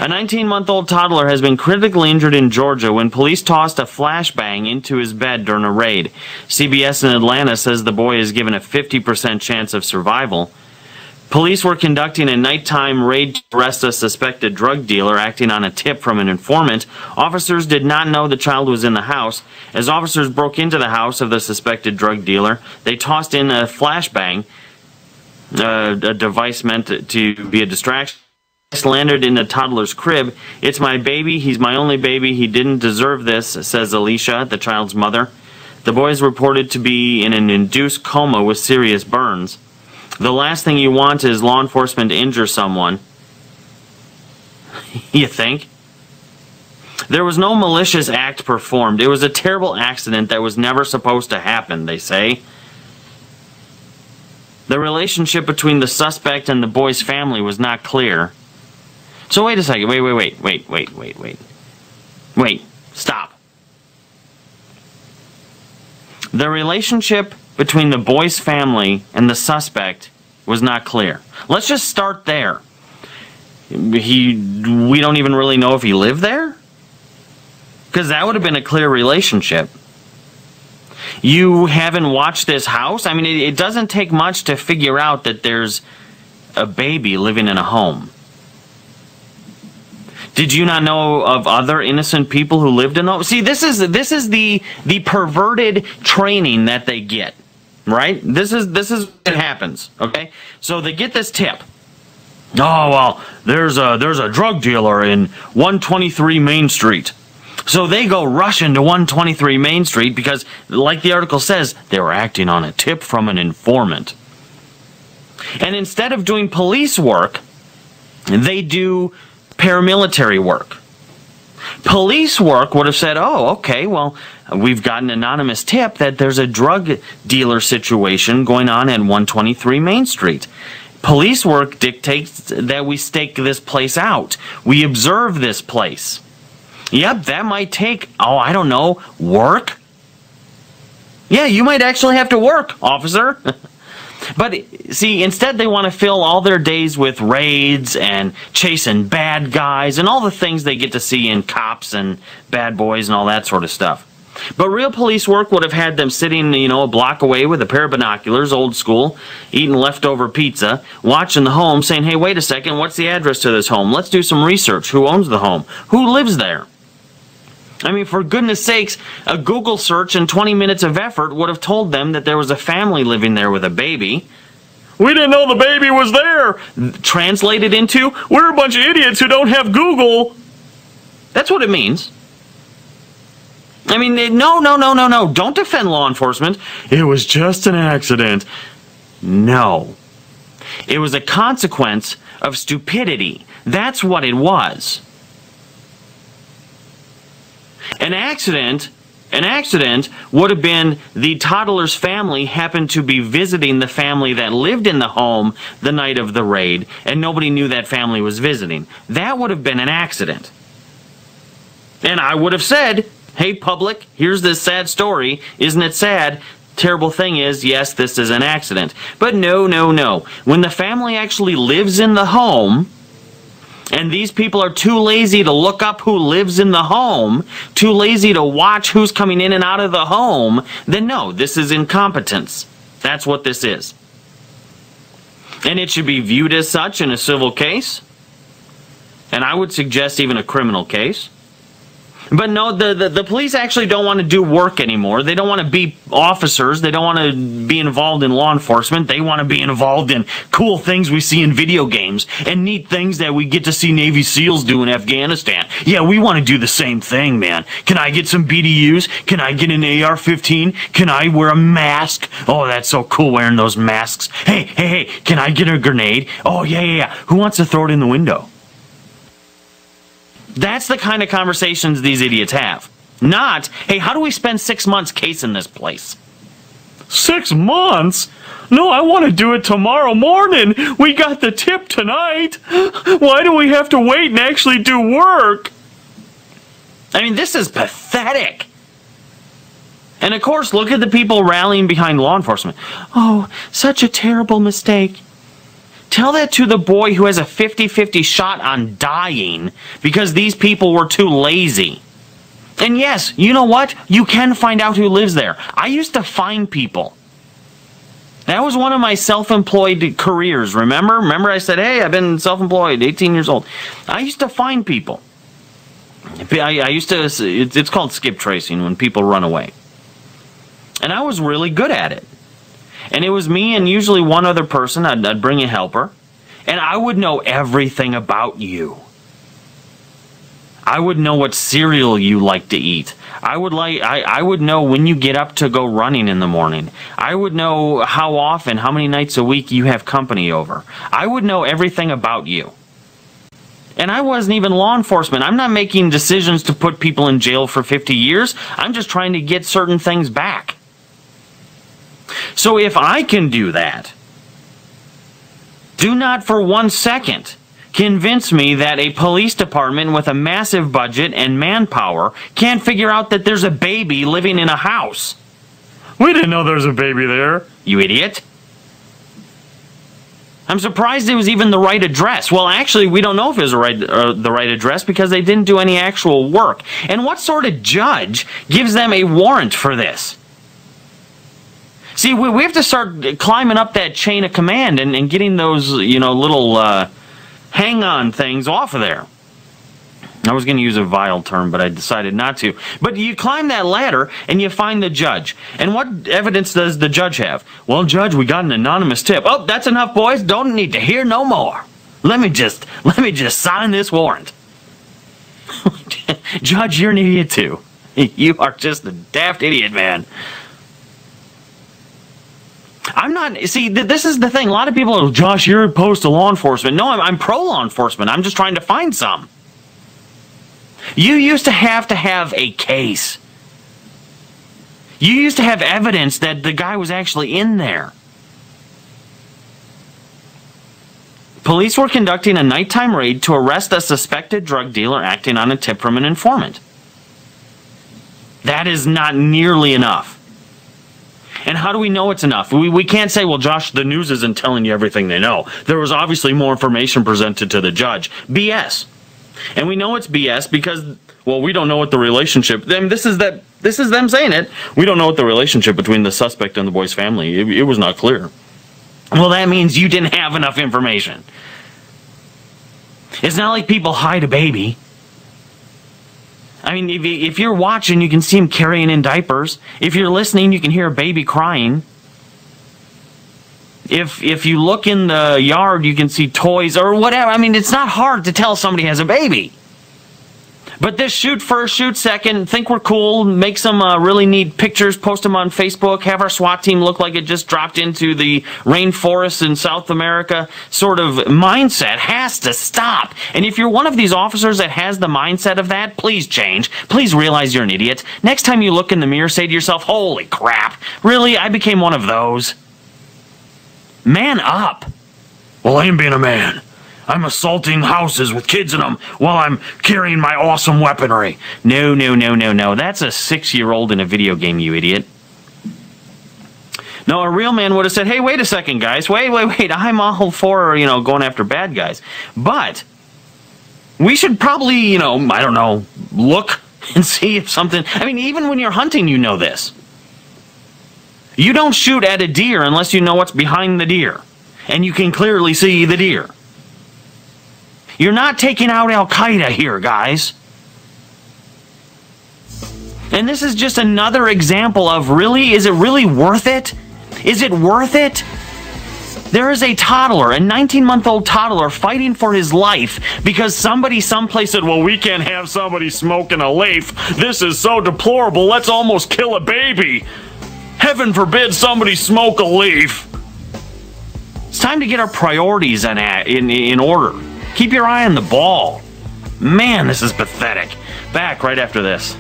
A 19-month-old toddler has been critically injured in Georgia when police tossed a flashbang into his bed during a raid. CBS in Atlanta says the boy is given a 50% chance of survival. Police were conducting a nighttime raid to arrest a suspected drug dealer acting on a tip from an informant. Officers did not know the child was in the house. As officers broke into the house of the suspected drug dealer, they tossed in a flashbang, a device meant to be a distraction. Landed in the toddler's crib. "It's my baby. He's my only baby. He didn't deserve this," says Alicia, the child's mother. The boy is reported to be in an induced coma with serious burns. The last thing you want is law enforcement to injure someone. You think? There was no malicious act performed. It was a terrible accident that was never supposed to happen, they say. The relationship between the suspect and the boy's family was not clear. So wait a second. Wait. Stop. The relationship between the boy's family and the suspect was not clear. Let's just start there. We don't even really know if he lived there? Because that would have been a clear relationship. You haven't watched this house? I mean, it doesn't take much to figure out that there's a baby living in a home. Did you not know of other innocent people who lived in those? See, this is the perverted training that they get, right? This is what happens, okay? So they get this tip. Oh, well, there's a drug dealer in 123 Main Street. So they go rushing to 123 Main Street because, like the article says, they were acting on a tip from an informant. And instead of doing police work, they do paramilitary work. Police work would have said, oh, okay, well, we've got an anonymous tip that there's a drug dealer situation going on at 123 Main Street. Police work dictates that we stake this place out. We observe this place. Yep, that might take, I don't know, work? Yeah, you might actually have to work, officer. But, see, instead they want to fill all their days with raids and chasing bad guys and all the things they get to see in Cops and Bad Boys and all that sort of stuff. But real police work would have had them sitting, a block away with a pair of binoculars, old school, eating leftover pizza, watching the home, saying, hey, wait a second, what's the address to this home? Let's do some research. Who owns the home? Who lives there? I mean, for goodness sakes, a Google search and 20 minutes of effort would have told them that there was a family living there with a baby. We didn't know the baby was there. Translated into, we're a bunch of idiots who don't have Google. That's what it means. I mean, no. Don't defend law enforcement. It was just an accident. No. It was a consequence of stupidity. That's what it was. An accident would have been the toddler's family happened to be visiting the family that lived in the home the night of the raid, and nobody knew that family was visiting. That would have been an accident. And I would have said, hey, public, here's this sad story. Isn't it sad? Terrible thing is, yes, this is an accident. But no. When the family actually lives in the home, and these people are too lazy to look up who lives in the home, too lazy to watch who's coming in and out of the home, then no, this is incompetence. That's what this is. And it should be viewed as such in a civil case. And I would suggest even a criminal case. But no, the police actually don't want to do work anymore. They don't want to be officers. They don't want to be involved in law enforcement. They want to be involved in cool things we see in video games and neat things that we get to see Navy SEALs do in Afghanistan. Yeah, we want to do the same thing, man. Can I get some BDUs? Can I get an AR-15? Can I wear a mask? Oh, that's so cool wearing those masks. Hey, can I get a grenade? Oh, yeah. Who wants to throw it in the window? That's the kind of conversations these idiots have. Not, hey, how do we spend 6 months casing this place? 6 months? No, I want to do it tomorrow morning. We got the tip tonight. Why do we have to wait and actually do work? I mean, this is pathetic. And of course, look at the people rallying behind law enforcement. Oh, such a terrible mistake. Tell that to the boy who has a 50-50 shot on dying because these people were too lazy. And yes, you know what? You can find out who lives there. I used to find people. That was one of my self-employed careers, remember? Remember I said, hey, I've been self-employed, 18 years old. I used to find people. I used to, it's called skip tracing when people run away. And I was really good at it. And it was me and usually one other person. I'd bring a helper. And I would know everything about you. I would know what cereal you like to eat. I would know when you get up to go running in the morning. I would know how often, how many nights a week you have company over. I would know everything about you. And I wasn't even law enforcement. I'm not making decisions to put people in jail for 50 years. I'm just trying to get certain things back. So if I can do that, do not for 1 second convince me that a police department with a massive budget and manpower can't figure out that there's a baby living in a house. We didn't know there was a baby there, you idiot. I'm surprised it was even the right address. Well, actually, we don't know if it was the right address because they didn't do any actual work. And what sort of judge gives them a warrant for this? See, we have to start climbing up that chain of command and getting those, you know, little hang-on things off of there. I was going to use a vile term, but I decided not to. But you climb that ladder and you find the judge. And what evidence does the judge have? Well, Judge, we got an anonymous tip. Oh, that's enough, boys. Don't need to hear no more. Let me just sign this warrant. Judge, you're an idiot too. You are just a daft idiot, man. I'm not, see, this is the thing. A lot of people are, Josh, you're opposed to law enforcement. No, I'm pro-law enforcement. I'm just trying to find some. You used to have a case. You used to have evidence that the guy was actually in there. Police were conducting a nighttime raid to arrest a suspected drug dealer acting on a tip from an informant. That is not nearly enough. And how do we know it's enough? We can't say, well, Josh, the news isn't telling you everything they know. There was obviously more information presented to the judge. BS. And we know it's BS because, well, we don't know what the relationship, this is them saying it. We don't know what the relationship between the suspect and the boy's family. It was not clear. Well, that means you didn't have enough information. It's not like people hide a baby. I mean, if you're watching, you can see him carrying in diapers. If you're listening, you can hear a baby crying. If you look in the yard, you can see toys or whatever. I mean, it's not hard to tell somebody has a baby. But this shoot first, shoot second, think we're cool, make some really neat pictures, post them on Facebook, have our SWAT team look like it just dropped into the rainforest in South America sort of mindset has to stop. And if you're one of these officers that has the mindset of that, please change. Please realize you're an idiot. Next time you look in the mirror, say to yourself, holy crap, really? I became one of those. Man up. Well, I am being a man. I'm assaulting houses with kids in them while I'm carrying my awesome weaponry. No. That's a 6-year-old in a video game, you idiot. No, a real man would have said, hey, wait a second, guys. Wait. I'm all for, going after bad guys. But we should probably, I don't know, look and see if something... I mean, even when you're hunting, you know this. You don't shoot at a deer unless you know what's behind the deer. And you can clearly see the deer. You're not taking out Al-Qaeda here, guys. And this is just another example of, really, is it really worth it? Is it worth it? There is a toddler, a 19-month-old toddler, fighting for his life because somebody someplace said, well, we can't have somebody smoking a leaf. This is so deplorable. Let's almost kill a baby. Heaven forbid somebody smoke a leaf. It's time to get our priorities in order. Keep your eye on the ball. Man, this is pathetic. Back right after this.